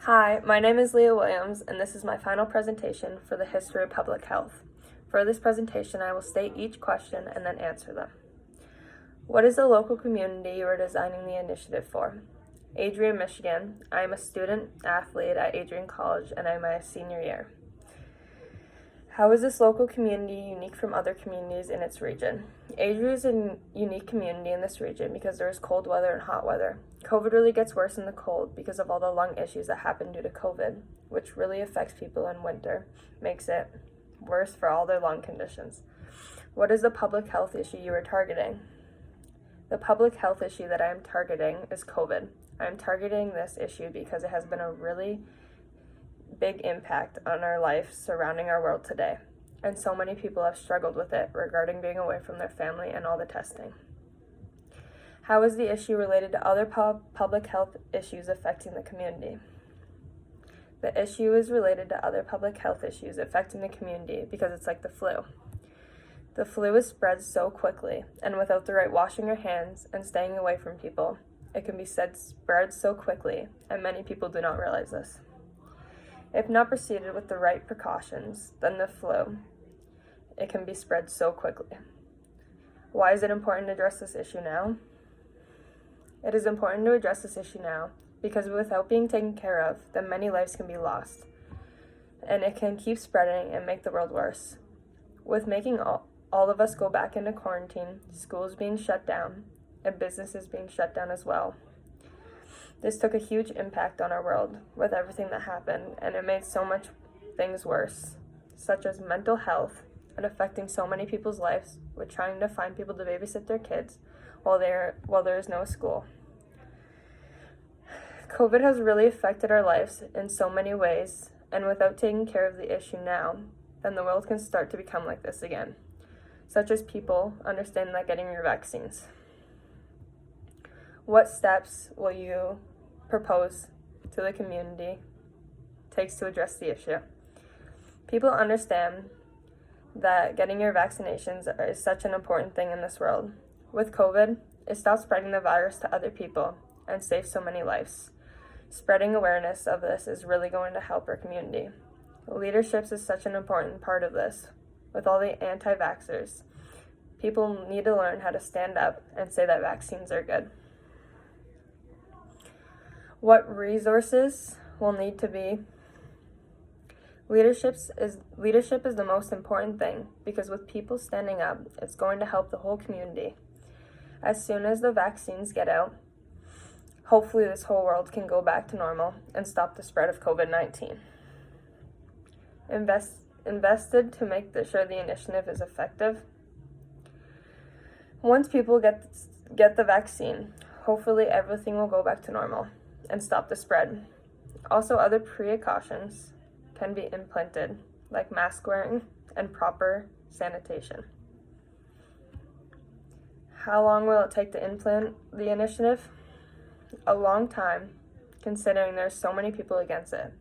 Hi, my name is Leah Williams, and this is my final presentation for the history of public health. For this presentation, I will state each question and then answer them. What is the local community you are designing the initiative for? Adrian, Michigan. I am a student athlete at Adrian College, and I'm my senior year. How is this local community unique from other communities in its region? Adrian is a unique community in this region because there is cold weather and hot weather. COVID really gets worse in the cold because of all the lung issues that happen due to COVID, which really affects people in winter, makes it worse for all their lung conditions. What is the public health issue you are targeting? The public health issue that I am targeting is COVID. I am targeting this issue because it has been a really big impact on our life surrounding our world today, and so many people have struggled with it regarding being away from their family and all the testing. How is the issue related to other public health issues affecting the community? The issue is related to other public health issues affecting the community because it's like the flu. The flu is spread so quickly, and without the right washing your hands and staying away from people, it can be spread so quickly, and many people do not realize this. If not proceeded with the right precautions, then the flu, it can be spread so quickly. Why is it important to address this issue now? It is important to address this issue now because without being taken care of, then many lives can be lost, and it can keep spreading and make the world worse. With making all of us go back into quarantine, schools being shut down, and businesses being shut down as well. This took a huge impact on our world with everything that happened, and it made so much things worse, such as mental health and affecting so many people's lives with trying to find people to babysit their kids while there is no school. COVID has really affected our lives in so many ways, and without taking care of the issue now, then the world can start to become like this again, such as people understanding that getting your vaccines. What steps will you propose to the community takes to address the issue? People understand that getting your vaccinations is such an important thing in this world. With COVID, it stops spreading the virus to other people and saves so many lives. Spreading awareness of this is really going to help our community. Leadership is such an important part of this. With all the anti-vaxxers, people need to learn how to stand up and say that vaccines are good. What resources will need to be? Leadership is the most important thing because with people standing up, it's going to help the whole community. As soon as the vaccines get out, hopefully this whole world can go back to normal and stop the spread of COVID-19. Invested to make sure the initiative is effective. Once people get the vaccine, hopefully everything will go back to normal and stop the spread. Also, other precautions can be implemented, like mask wearing and proper sanitation. How long will it take to implement the initiative? A long time, considering there's so many people against it.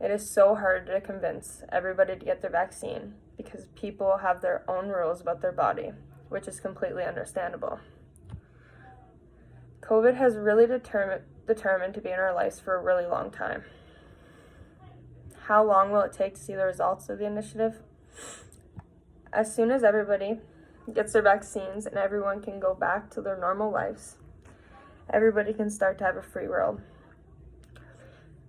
It is so hard to convince everybody to get their vaccine because people have their own rules about their body, which is completely understandable. COVID has really determined to be in our lives for a really long time. How long will it take to see the results of the initiative? As soon as everybody gets their vaccines and everyone can go back to their normal lives, everybody can start to have a free world.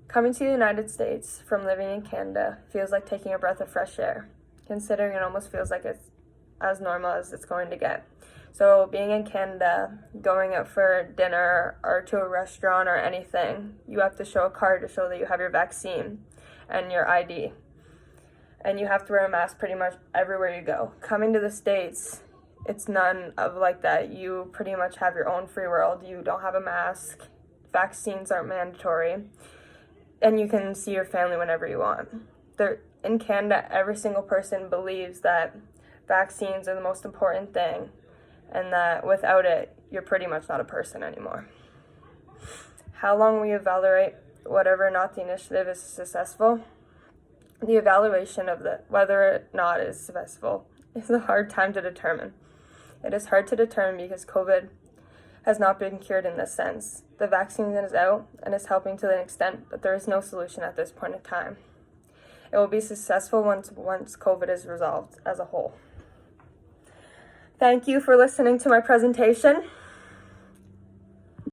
Coming to the United States from living in Canada feels like taking a breath of fresh air, considering it almost feels like it's as normal as it's going to get. So being in Canada, going out for dinner or to a restaurant or anything, you have to show a card to show that you have your vaccine and your ID. And you have to wear a mask pretty much everywhere you go. Coming to the States, it's none of like that. You pretty much have your own free world. You don't have a mask. Vaccines aren't mandatory. And you can see your family whenever you want. In Canada, every single person believes that vaccines are the most important thing, and that without it, you're pretty much not a person anymore. How long will you evaluate whether or not the initiative is successful? The evaluation of whether or not it is successful is a hard time to determine. It is hard to determine because COVID has not been cured in this sense. The vaccine is out and is helping to an extent, but there is no solution at this point in time. It will be successful once COVID is resolved as a whole. Thank you for listening to my presentation.